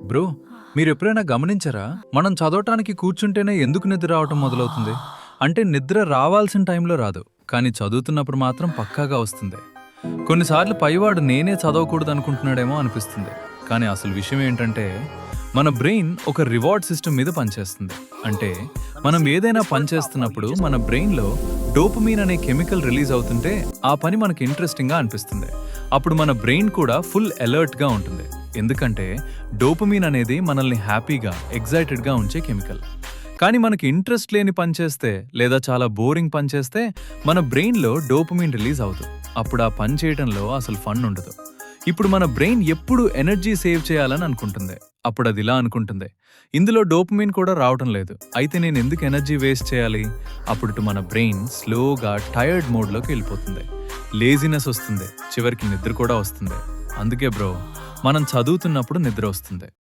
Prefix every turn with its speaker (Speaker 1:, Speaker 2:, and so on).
Speaker 1: Bro, మీరెప్పుడైనా గమనించారా? మనం చదవటానికి కూర్చుంటేనే ఎందుకు నిద్ర రావటం మొదలవుతుంది? అంటే నిద్ర రావాల్సిన టైంలో రాదు, కానీ చదువుతున్నప్పుడు మాత్రం పక్కాగా వస్తుంది. కొన్నిసార్లు పైవాడు నేనే చదవకూడదు అనుకుంటున్నాడేమో అనిపిస్తుంది. కానీ అసలు విషయం ఏంటంటే, మన బ్రెయిన్ ఒక రివార్డ్ సిస్టమ్ మీద పనిచేస్తుంది. అంటే మనం ఏదైనా పని చేస్తున్నప్పుడు మన బ్రెయిన్లో డోపమీన్ అనే కెమికల్ రిలీజ్ అవుతుంటే ఆ పని మనకి ఇంట్రెస్టింగ్గా అనిపిస్తుంది. అప్పుడు మన బ్రెయిన్ కూడా ఫుల్ అలర్ట్గా ఉంటుంది. ఎందుకంటే డోపమీన్ అనేది మనల్ని హ్యాపీగా, ఎగ్జైటెడ్గా ఉంచే కెమికల్. కానీ మనకి ఇంట్రెస్ట్ లేని పని చేస్తే లేదా చాలా బోరింగ్ పని చేస్తే మన బ్రెయిన్లో డోపమీన్ రిలీజ్ అవుతుంది. అప్పుడు ఆ పని చేయడంలో అసలు ఫన్ ఉండదు. ఇప్పుడు మన బ్రెయిన్ ఎప్పుడు ఎనర్జీ సేవ్ చేయాలని అనుకుంటుంది. అప్పుడు అది ఇలా అనుకుంటుంది, ఇందులో డోపమీన్ కూడా రావటం లేదు, అయితే నేను ఎందుకు ఎనర్జీ వేస్ట్ చేయాలి? అప్పుడు మన బ్రెయిన్ స్లోగా టైర్డ్ మోడ్లోకి వెళ్ళిపోతుంది. లేజినెస్ వస్తుంది, చివరికి నిద్ర కూడా వస్తుంది. అందుకే బ్రో, మనం చదువుతున్నప్పుడు నిద్ర వస్తుంది.